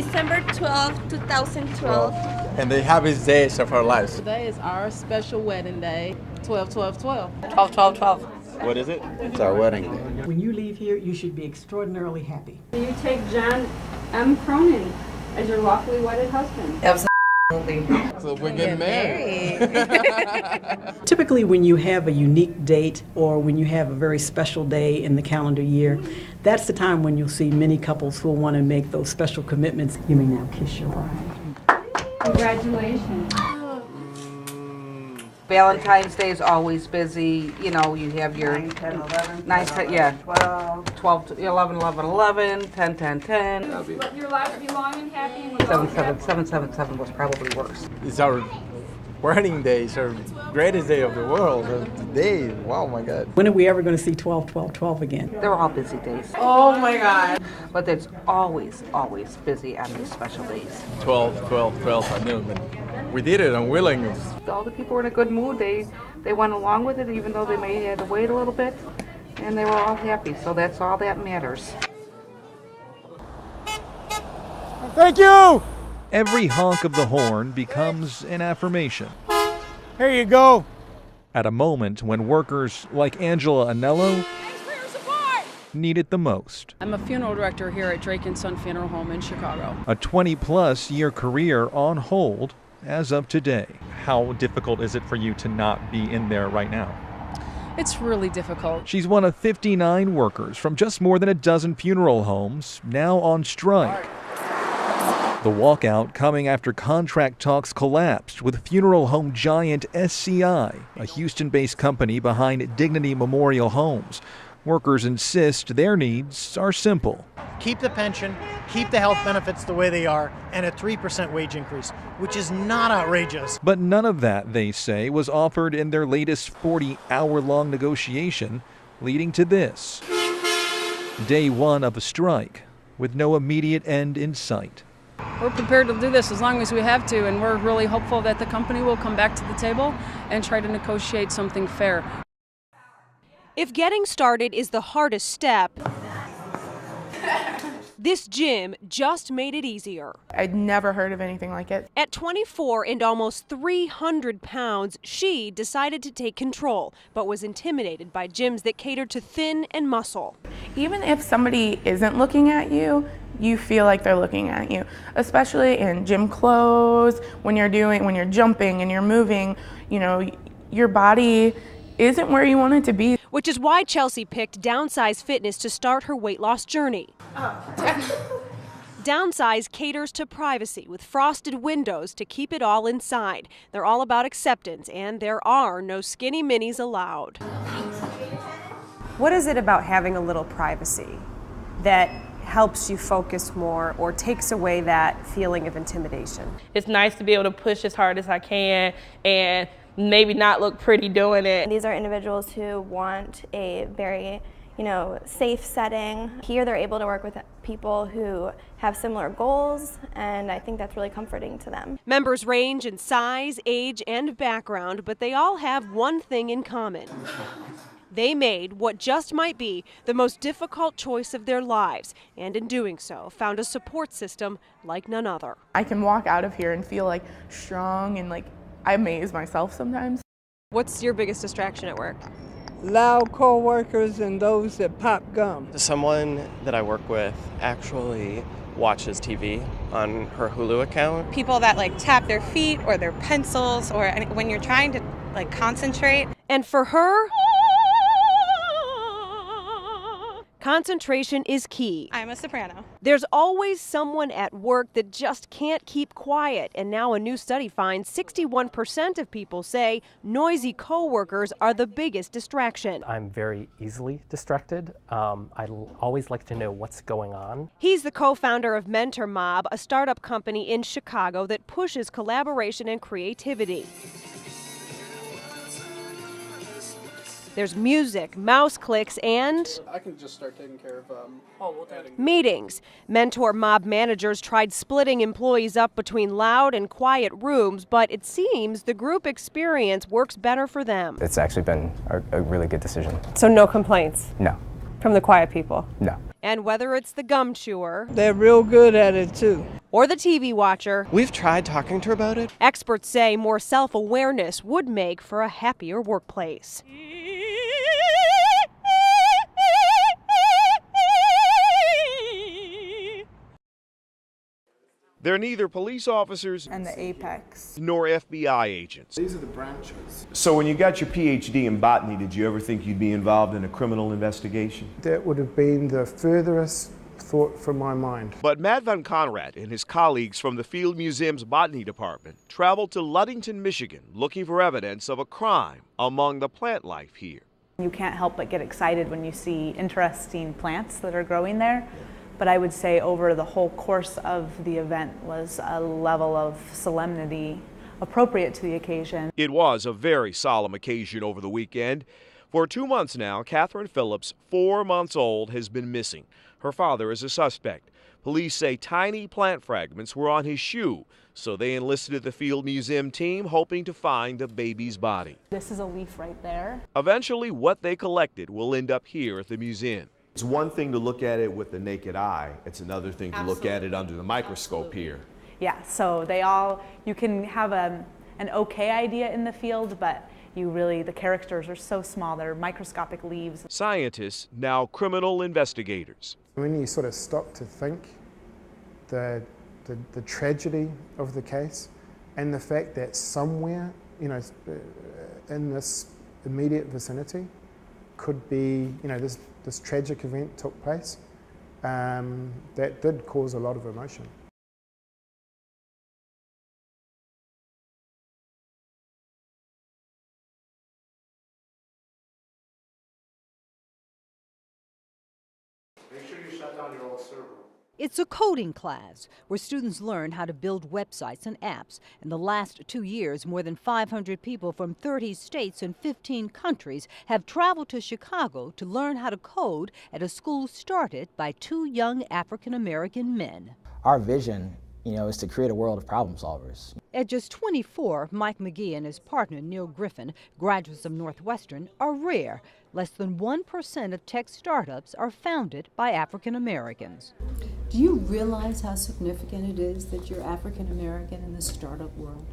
December 12th, 2012. And the happiest days of our lives. Today is our special wedding day, 12-12-12. 12-12-12. What is it? It's our wedding day. When you leave here, you should be extraordinarily happy. You take John M. Cronin as your lawfully wedded husband. Absolutely. So we're getting married. Typically, when you have a unique date or when you have a very special day in the calendar year, that's the time when you'll see many couples who will want to make those special commitments. You may now kiss your bride. Congratulations. Valentine's Day is always busy. You know, you have your 9, 10, 11, 9, 10, yeah. 12. 12, 11, 11, 11, 10, 10, 10. Let your life be long and happy. And 7, 7, 7, 7, 7 was probably worse. It's our wedding day. It's our greatest day of the world. Today, wow, my God. When are we ever going to see 12-12-12 again? They're all busy days. Oh my God. But it's always, always busy on these special days. 12, 12, 12 at noon. And we did it unwilling. All the people were in a good mood. They went along with it, even though they may have to wait a little bit. And they were all happy, so that's all that matters. Thank you! Every honk of the horn becomes an affirmation. Here you go. At a moment when workers like Angela Anello need it the most. I'm a funeral director here at Drake & Son Funeral Home in Chicago. A 20-plus year career on hold as of today. How difficult is it for you to not be in there right now? It's really difficult. She's one of 59 workers from just more than a dozen funeral homes now on strike. The walkout coming after contract talks collapsed with funeral home giant SCI, a Houston-based company behind Dignity Memorial Homes. Workers insist their needs are simple. Keep the pension, keep the health benefits the way they are, and a 3% wage increase, which is not outrageous. But none of that, they say, was offered in their latest 40-hour-long negotiation, leading to this. Day one of a strike, with no immediate end in sight. We're prepared to do this as long as we have to, and we're really hopeful that the company will come back to the table and try to negotiate something fair. If getting started is the hardest step, this gym just made it easier. I'd never heard of anything like it. At 24 and almost 300 pounds, she decided to take control, but was intimidated by gyms that cater to thin and muscle. Even if somebody isn't looking at you, you feel like they're looking at you, especially in gym clothes, when you're jumping and you're moving, you know, your body isn't where you want it to be. Which is why Chelsea picked Downsize Fitness to start her weight loss journey. Downsize caters to privacy with frosted windows to keep it all inside. They're all about acceptance, and there are no skinny minis allowed. What is it about having a little privacy that helps you focus more or takes away that feeling of intimidation? It's nice to be able to push as hard as I can and maybe not look pretty doing it. These are individuals who want a very, safe setting. Here they're able to work with people who have similar goals, and I think that's really comforting to them. Members range in size, age, and background, but they all have one thing in common. They made what just might be the most difficult choice of their lives, and in doing so, found a support system like none other. I can walk out of here and feel like strong and like I amaze myself sometimes. What's your biggest distraction at work? Loud co-workers and those that pop gum. Someone that I work with actually watches TV on her Hulu account. People that tap their feet or their pencils, or when you're trying to concentrate. And for her, concentration is key. I'm a soprano. There's always someone at work that just can't keep quiet. And now a new study finds 61% of people say noisy coworkers are the biggest distraction. I'm very easily distracted. I always like to know what's going on. He's the co-founder of Mentor Mob, a startup company in Chicago that pushes collaboration and creativity. There's music, mouse clicks, and I can just start taking care of meetings. Mentor Mob managers tried splitting employees up between loud and quiet rooms, but it seems the group experience works better for them. It's actually been a really good decision. So no complaints? No. From the quiet people? No. And whether it's the gum chewer, They're real good at it too. or the TV watcher, We've tried talking to her about it. experts say more self-awareness would make for a happier workplace. They're neither police officers And the Apex. nor FBI agents. These are the branches. So when you got your PhD in botany, did you ever think you'd be involved in a criminal investigation? That would have been the furthest thought from my mind. But Matt Van Conrad and his colleagues from the Field Museum's Botany Department traveled to Ludington, Michigan, looking for evidence of a crime among the plant life here. You can't help but get excited when you see interesting plants that are growing there. But I would say over the whole course of the event was a level of solemnity appropriate to the occasion. It was a very solemn occasion over the weekend. For 2 months now, Catherine Phillips, 4 months old, has been missing. Her father is a suspect. Police say tiny plant fragments were on his shoe, so they enlisted the Field Museum team, hoping to find the baby's body. This is a leaf right there. Eventually, what they collected will end up here at the museum. It's one thing to look at it with the naked eye. It's another thing to look at it under the microscope here. Yeah, so you can have an okay idea in the field, but the characters are so small, they're microscopic leaves. Scientists, now criminal investigators. When you sort of stop to think the tragedy of the case and the fact that somewhere, in this immediate vicinity could be, this tragic event took place, that did cause a lot of emotion. Make sure you shut down your old server. It's a coding class where students learn how to build websites and apps. In the last 2 years, more than 500 people from 30 states and 15 countries have traveled to Chicago to learn how to code at a school started by 2 young African-American men. Our vision, is to create a world of problem solvers. At just 24, Mike McGee and his partner Neil Griffin, graduates of Northwestern, are rare. Less than 1% of tech startups are founded by African Americans. Do you realize how significant it is that you're African American in the startup world?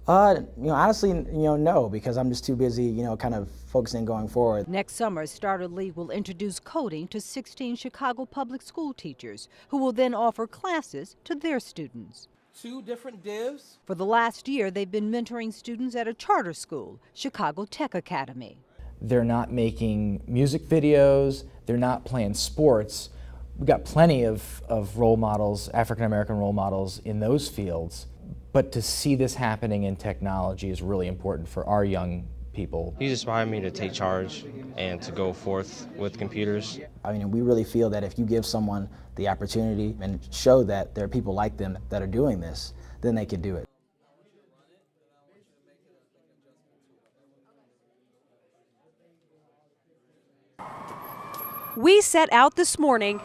Honestly, no, because I'm just too busy, kind of focusing going forward. Next summer, Starter League will introduce coding to 16 Chicago public school teachers, who will then offer classes to their students. 2 different divs. For the last year, they've been mentoring students at a charter school, Chicago Tech Academy. They're not making music videos, they're not playing sports. We've got plenty of role models, African American role models in those fields. But to see this happening in technology is really important for our young people. He's inspired me to take charge and to go forth with computers. We really feel that if you give someone the opportunity and show that there are people like them that are doing this, then they can do it. We set out this morning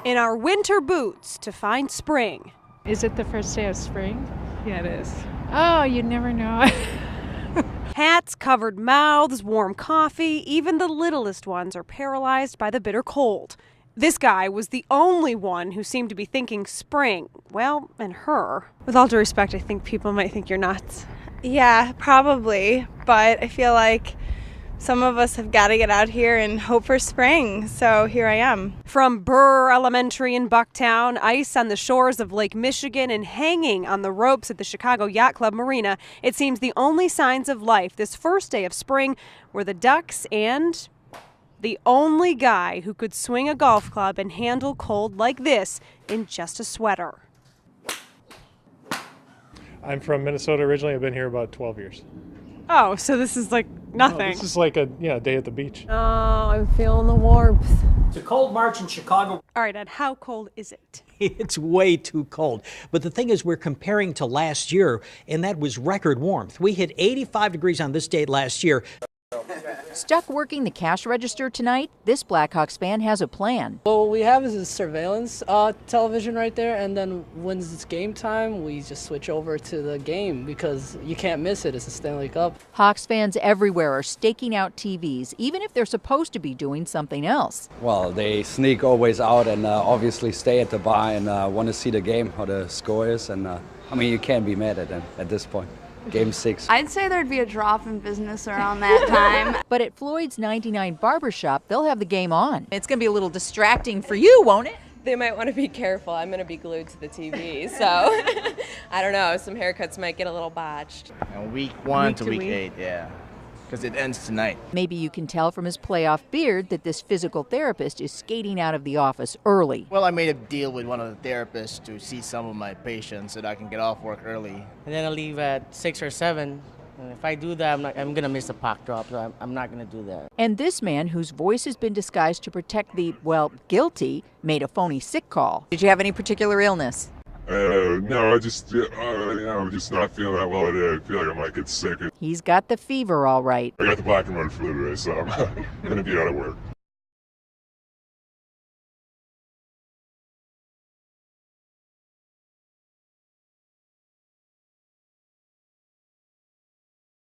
in our winter boots to find spring. Is it the first day of spring? Yeah, it is. Oh, you never know. Hats, covered mouths, warm coffee, even the littlest ones are paralyzed by the bitter cold. This guy was the only one who seemed to be thinking spring. Well, and her. With all due respect, I think people might think you're nuts. Yeah, probably, but I feel like some of us have got to get out here and hope for spring, so here I am. From Burr Elementary in Bucktown, ice on the shores of Lake Michigan, and hanging on the ropes at the Chicago Yacht Club Marina, it seems the only signs of life this first day of spring were the ducks and the only guy who could swing a golf club and handle cold like this in just a sweater. I'm from Minnesota originally. I've been here about 12 years. Oh, so this is like nothing. No, this is like a day at the beach. Oh, I'm feeling the warmth. It's a cold March in Chicago. All right, Ed, how cold is it? It's way too cold. But the thing is, we're comparing to last year, and that was record warmth. We hit 85 degrees on this date last year. Stuck working the cash register tonight, this Blackhawks fan has a plan. Well, what we have is a surveillance television right there, and then when it's game time, we just switch over to the game because you can't miss it. It's the Stanley Cup. Hawks fans everywhere are staking out TVs, even if they're supposed to be doing something else. Well, they sneak always out and obviously stay at the bar and want to see the game, how the score is, and I mean, you can't be mad at them at this point. Game 6. I'd say there'd be a drop in business around that time. But at Floyd's 99 Barbershop, they'll have the game on. It's going to be a little distracting for you, won't it? They might want to be careful. I'm going to be glued to the TV, so I don't know. Some haircuts might get a little botched. And week 1 to week 8, yeah. Because it ends tonight. Maybe you can tell from his playoff beard that this physical therapist is skating out of the office early. Well, I made a deal with one of the therapists to see some of my patients so that I can get off work early. And then I'll leave at 6 or 7. And if I do that, I'm going to miss a puck drop, so I'm not going to do that. And this man, whose voice has been disguised to protect the, well, guilty, made a phony sick call. Did you have any particular illness? No, I'm just not feeling that well today. I feel like I might get sick. He's got the fever all right. I got the black and red flu today, so I'm going to be out of work.